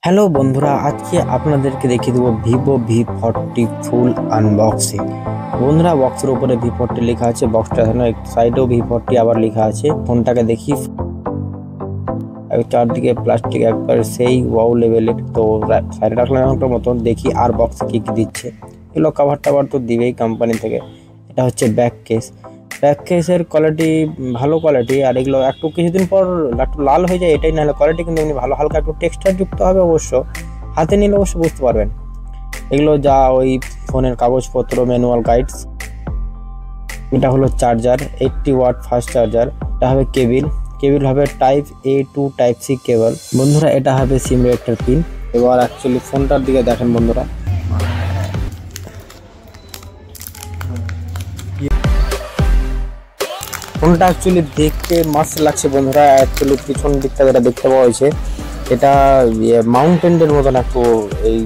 Hello বন্ধুরা, আজকে আপনাদেরকে দেখিয়ে দেবো ভিভো V40 ফুল আনবক্সিং। বন্ধুরা, বক্সের উপরে V40 লেখা আছে, বক্সটা সাইডেও V40 আবার লেখা আছে। ফোনটাকে দেখি, চারদিকে প্লাস্টিক একবার সেই ওয়াও লেভেলের। তো সাইডে রাখলাম একটা মতন, দেখি আর বক্সে কী কী দিচ্ছে। এগুলো কাভার টাভার তো দিবেই কোম্পানি থেকে। এটা হচ্ছে ব্যাক কেস। ব্যাক কেসের কোয়ালিটি ভালো কোয়ালিটি, আর এগুলো একটু কিছুদিন পর একটু লাল হয়ে যায়, এটাই নাহলে কোয়ালিটি কিন্তু এমনি ভালো। হালকা একটু টেক্সচার যুক্ত হবে অবশ্য, হাতে নিলে অবশ্য বুঝতে পারবেন। এগুলো যা ওই ফোনের কাগজপত্র, ম্যানুয়াল গাইডস। এটা হলো চার্জার, 80 ওয়াট ফাস্ট চার্জার। এটা হবে কেবিল হবে type A to type C cable. বন্ধুরা, এটা হবে সিম রেক্টার পিন। এবার অ্যাকচুয়ালি ফোনটার দিকে দেখেন বন্ধুরা, ফোনটা অ্যাকচুয়ালি দেখতে মাস্ট লাগছে বন্ধুরা। অ্যাকচুয়ালি পিছন দিকটা যেটা দেখতে পাওয়া হয়েছে, এটা মাউন্টেনের মতন একটু এই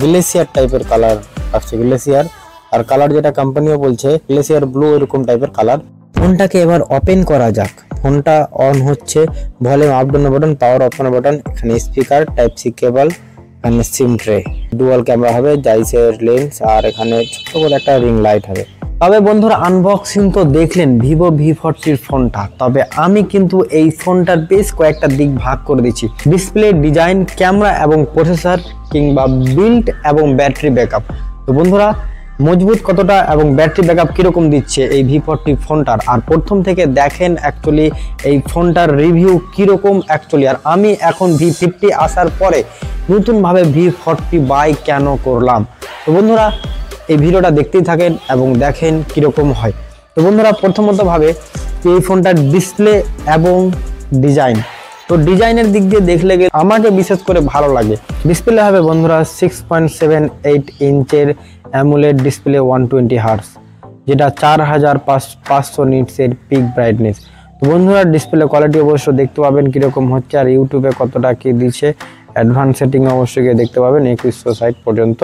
গ্লেসিয়ার টাইপের কালার আসছে, গ্লেসিয়ার। আর কালার যেটা কোম্পানিও বলছে গ্লেসিয়ার ব্লু, এরকম টাইপের কালার। ফোনটাকে এবার ওপেন করা যাক। ফোনটা অন হচ্ছে, volume up down button, power of button, এখানে স্পিকার, টাইপ C কেবল, এখানে সিম ট্রে, ডুয়াল ক্যামেরা হবে, জাইসের লেন্স, আর এখানে ছোট্ট করে একটা রিং লাইট হবে। তবে বন্ধুরা, আনবক্সিং তো দেখলেন ভিভো V40 ফোনটা। তবে আমি কিন্তু এই ফোনটার বেশ কয়েকটা দিক ভাগ করে দিচ্ছি: ডিসপ্লে, ডিজাইন, ক্যামেরা এবং প্রসেসর, কিংবা বিল্ড এবং ব্যাটারি ব্যাকআপ। তো বন্ধুরা, মজবুত কতটা এবং ব্যাটারি ব্যাকআপ কিরকম দিচ্ছে এই V40 ফোনটার, আর প্রথম থেকে দেখেন অ্যাকচুয়ালি এই ফোনটার রিভিউ কিরকম অ্যাকচুয়ালি। আর আমি এখন V50 আসার পরে নতুনভাবে V40 বাই কেন করলাম। তো বন্ধুরা, এই ভিডিওটা দেখতেই থাকেন এবং দেখেন কিরকম হয়। তো বন্ধুরা, প্রথমত ভাবে এই ফোনটার ডিসপ্লে এবং ডিজাইন। তো ডিজাইনের দিক দিয়ে দেখলে আমাকে বিশেষ করে ভালো লাগে। ডিসপ্লে হবে বন্ধুরা 6.78 ইঞ্চের অ্যামোলেড ডিসপ্লে, 120 হার্টজ, যেটা 4500 নিটসের পিক ব্রাইটনেস। তো বন্ধুরা, ডিসপ্লে কোয়ালিটি অবশ্য দেখতে পাবেন কিরকম হচ্ছে, আর ইউটিউবে কতটা কি দিচ্ছে অ্যাডভান্স সেটিং অবশ্যই গিয়ে দেখতে পাবেন। 2160 পর্যন্ত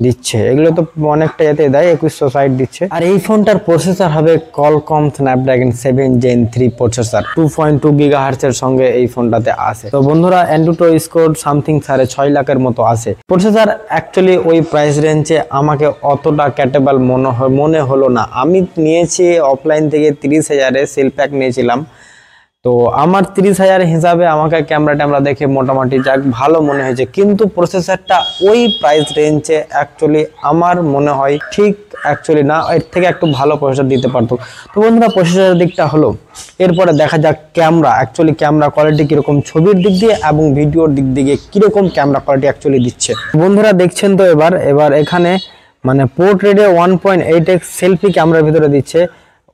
দিচ্ছে, এগুলো তো অনেকটা এতে দেয়, 2160 দিচ্ছে। আর এই ফোনটার প্রসেসর হবে Qualcomm Snapdragon 7 Gen 3 processor, 2.2 GHz এর সঙ্গে এই ফোনটাতে আসে। তো বন্ধুরা, Antutu স্কোর সামথিং 6.5 লাখের মতো আসে প্রসেসর। অ্যাকচুয়ালি ওই প্রাইস রেঞ্জে আমাকে অতটা ক্যাটেবল মনে হলো না। আমি নিয়েছি অফলাইন থেকে 30,000-এ সেল প্যাক নিয়েছিলাম। তো আমার 30,000 হিসাবে আমাকে ক্যামেরা দেখে মোটামুটি যাক ভালো মনে হয়েছে, কিন্তু প্রসেসরটা ওই প্রাইস রেঞ্জে অ্যাকচুয়ালি আমার মনে হয় ঠিক অ্যাকচুয়ালি না, এর থেকে একটু ভালো প্রসেসর দিতে পারতো। তো বন্ধুরা, প্রসেসরের দিকটা হলো, এরপরে দেখা যাক ক্যামেরা। অ্যাকচুয়ালি ক্যামেরা কোয়ালিটি কিরকম ছবির দিক দিয়ে এবং ভিডিওর দিক দিয়ে কিরকম ক্যামেরা কোয়ালিটি অ্যাকচুয়ালি দিচ্ছে। বন্ধুরা, দেখছেন তো এবার এখানে মানে পোর্ট্রেটে 1.8x সেলফি ক্যামেরার ভিতরে দিচ্ছে,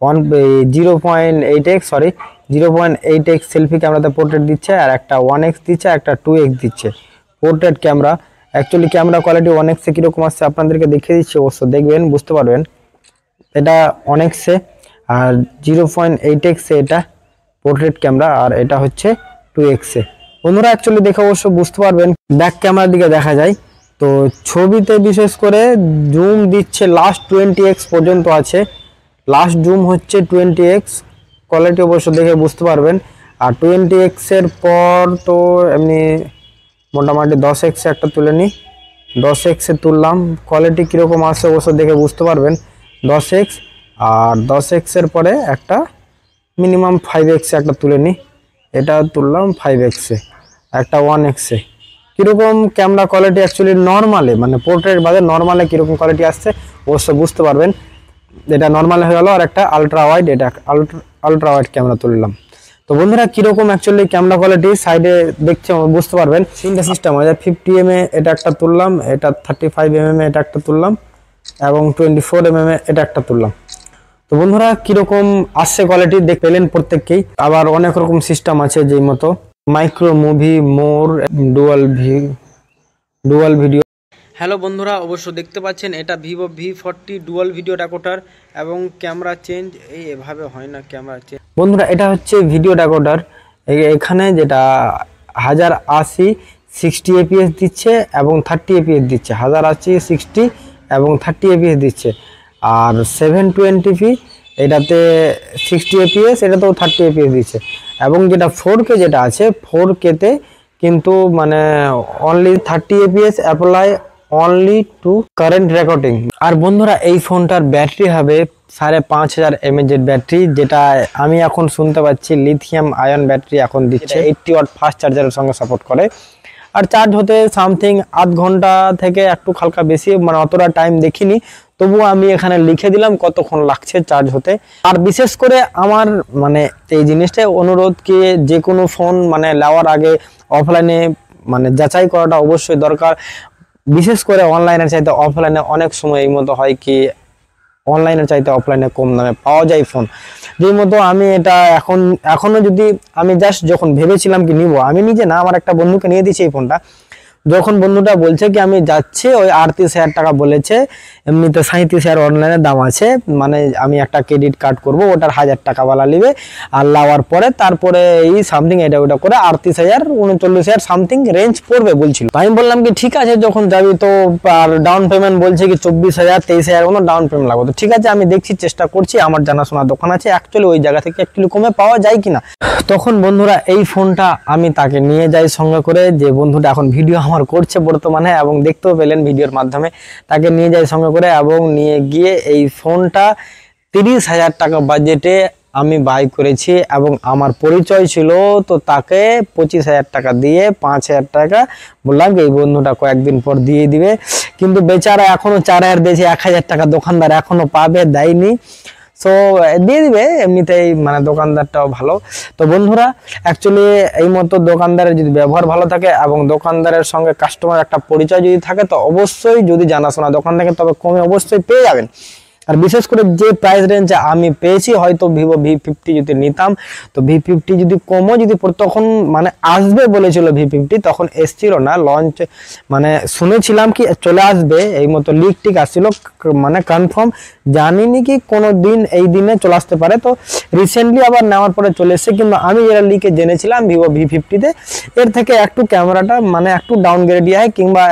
0.8x সেলফি ক্যামেরাতে পোর্ট্রেট দিচ্ছে, আর একটা 1x দিচ্ছে, একটা 2x দিচ্ছে portrait camera. Actually camera quality 1x-এ কীরকম আসছে আপনাদেরকে দেখিয়ে দিচ্ছি, অবশ্য দেখবেন বুঝতে পারবেন। এটা 1x-এ, আর 0.8x-এ এটা পোর্ট্রেট ক্যামেরা, আর এটা হচ্ছে 2x-এ। বন্ধুরা, অ্যাকচুয়ালি দেখে অবশ্য বুঝতে পারবেন। ব্যাক ক্যামেরার দিকে দেখা যায়, তো ছবিতে বিশেষ করে জুম দিচ্ছে লাস্ট 20x পর্যন্ত আছে। লাস্ট জুম হচ্ছে 20x, কোয়ালিটি অবশ্য দেখে বুঝতে পারবেন। আর 20x-এর পর তো এমনি মোটামুটি 10x-এ একটা তুলে নিই, 10x-এ তুললাম, কোয়ালিটি কীরকম আসছে অবশ্য দেখে বুঝতে পারবেন। 10x, আর 10x-এর পরে একটা মিনিমাম 5x-এ একটা তুলে নিই, এটা তুললাম 5x-এ, একটা 1x-এ। কীরকম ক্যামেরা কোয়ালিটি অ্যাকচুয়ালি নর্মালে, মানে পোর্ট্রেট বাদে নর্মালে কীরকম কোয়ালিটি আসছে অবশ্য বুঝতে পারবেন। এটা নর্মাল হয়ে গেল, আর একটা আলট্রা ওয়াইড, এটা আলট্রা ওয়াইড ক্যামেরা তুললাম। তো বন্ধুরা, কিরকম অ্যাকচুয়ালি ক্যামেরা কোয়ালিটি সাইডে দেখছে বুঝতে পারবেন। তিনটা সিস্টেম আছে, 50mm এটা একটা তুললাম, এটা 35mm এটা একটা তুললাম, এবং 24mm এটা একটা তুললাম। তো বন্ধুরা, কিরকম আসছে কোয়ালিটি দেখ পেলেন প্রত্যেককেই। আবার অনেক রকম সিস্টেম আছে, যেই মতো মাইক্রো মুভি, মোর, ডুয়াল ভিডিও। হ্যালো বন্ধুরা, অবশ্য দেখতে পাচ্ছেন এটা Vivo V40 dual video recorder, এবং ক্যামেরা চেঞ্জ এভাবে হয় না ক্যামেরা চেঞ্জ। বন্ধুরা, এটা হচ্ছে ভিডিও রেকর্ডার। এখানে যেটা 1080 60 fps দিচ্ছে এবং 30 fps দিচ্ছে, 1080 60 এবং 30 fps দিচ্ছে। আর 720p এটাতে 60 fps, এটাতেও 30 fps দিচ্ছে। এবং যেটা 4K যেটা আছে, 4K-তে কিন্তু মানে only 30 FPS apply only to current recording. আর বন্ধুরা এই ফোনটার ব্যাটারি হবে 5500 mAh এর ব্যাটারি, যেটা আমি এখন শুনতে পাচ্ছি লিথিয়াম আয়ন ব্যাটারি এখন দিচ্ছে, 80 ওয়াট ফাস্ট চার্জারের সঙ্গে সাপোর্ট করে। আর চার্জ হতে সামথিং আধ ঘন্টা থেকে একটু হালকা বেশি, মানে অতটা টাইম দেখিনি, তবুও আমি এখানে লিখে দিলাম কতক্ষণ লাগছে চার্জ হতে। আর বিশেষ করে আমার মানে এই জিনিসটাই অনুরোধ কি যে কোনো ফোন মানে নেওয়ার আগে অফলাইনে মানে যাচাই করাটা অবশ্যই দরকার। বিশেষ করে অনলাইনের চাইতে অফলাইনে অনেক সময় এই মতো হয় কি অনলাইনের চাইতে অফলাইনে কম দামে পাওয়া যায় ফোন। যেই মতো আমি এটা এখনো যদি আমি জাস্ট যখন ভেবেছিলাম কি নিব, আমি নিজে না আমার একটা বন্ধুকে নিয়ে দিয়েছি এই ফোনটা, যখন বন্ধুটা বলছে কি আমি যাচ্ছি ওই 38,000 টাকা বলেছে, এমনিতে 37,000 অনলাইনে দাম আছে, মানে আমি একটা ক্রেডিট কার্ড করব ওটার 1000 টাকা বালা নিবে, আর লাওয়ার পরে তারপরে এই সামথিং এটা ওটা করে 38,000 39,000 সামথিং রেঞ্জ পড়বে বলছিল। আমি বললাম কি ঠিক আছে যখন যাবি তো, আর ডাউন পেমেন্ট বলছে কি 24,000 23,000 কোনো ডাউন পেমেন্ট লাগবে, তো ঠিক আছে আমি দেখছি চেষ্টা করছি, আমার জানাশোনা দোকান আছে অ্যাকচুয়ালি ওই জায়গা থেকে একটু কমে পাওয়া যায় কিনা। তখন বন্ধুরা এই ফোনটা আমি তাকে নিয়ে যাই সঙ্গে করে, যে বন্ধুটা এখন ভিডিও আমার করছে বর্তমানে এবং দেখতেও পেলেন ভিডিওর মাধ্যমে, তাকে নিয়ে যাই সঙ্গে করে এবং নিয়ে গিয়ে এই ফোনটা 30,000 টাকা বাজেটে আমি বাই করেছি এবং আমার পরিচয় ছিল, তো তাকে 25,000 টাকা দিয়ে 5,000 টাকা বললাম এই বন্ধুটা কয়েকদিন পর দিয়ে দিবে, কিন্তু বেচারা এখনো 4,000 দিয়েছে, 1,000 টাকা দোকানদার এখনো পাবে, দেয়নি। সো দিয়ে দিবে এমনিতেই, মানে দোকানদারটাও ভালো। তো বন্ধুরা অ্যাকচুয়ালি এই মতো দোকানদারের যদি ব্যবহার ভালো থাকে এবং দোকানদারের সঙ্গে কাস্টমার একটা পরিচয় যদি থাকে, তো অবশ্যই যদি জানাশোনা দোকান থাকে তবে কমে অবশ্যই পেয়ে যাবেন। আর বিশেষ করে যে প্রাইস রেঞ্জে আমি পেয়েছি, হয়তো ভিভো V50 যদি নিতাম তো V50 যদি কমও যদি তখন মানে আসবে বলেছিল V50, তখন এসছিল না লঞ্চ, মানে শুনেছিলাম কি চলে আসবে এই মতো লিক টিক আসছিল, মানে কনফার্ম জানিনি কি কোনো দিন এই দিনে চলে আসতে পারে। তো রিসেন্টলি আবার নেওয়ার পরে চলে এসেছে, কিন্তু আমি যেটা লিকে জেনেছিলাম ভিভো V50-তে এর থেকে একটু ক্যামেরাটা মানে একটু ডাউনগ্রেড হয় কিংবা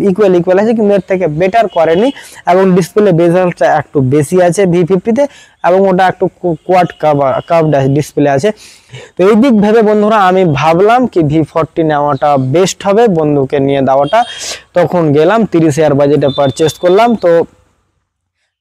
ইকুয়াল আছে, কিন্তু এর থেকে বেটার করেনি এবং ডিসপ্লে বেজেলটা একটু বেশি আছে V50-তে এবং ওটা একটু কোয়াড কার্ভ ডিসপ্লে আছে। তো এই দিক ভেবে বন্ধুরা আমি ভাবলাম কি V40 নেওয়াটা বেস্ট হবে, বন্ধুকে নিয়ে দেওয়াটা। তখন গেলাম 30,000 বাজেটে পারচেস করলাম। তো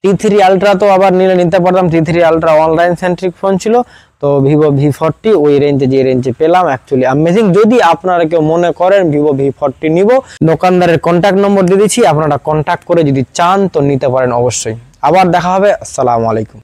T3 আলট্রা তো আবার নিতে পারতাম, T3 ultra online centric phone ছিল, তো ভিভো V40 ওই রেঞ্জে যে রেঞ্জে পেলাম অ্যাকচুয়ালি অ্যামেজিং। যদি আপনারা কেউ মনে করেন ভিভো V40 নিব, দোকানদারের কন্ট্যাক্ট নম্বর দিয়ে দিচ্ছি, আপনারা কন্ট্যাক্ট করে যদি চান তো নিতে পারেন অবশ্যই। আবার দেখা হবে, আসসালামু আলাইকুম।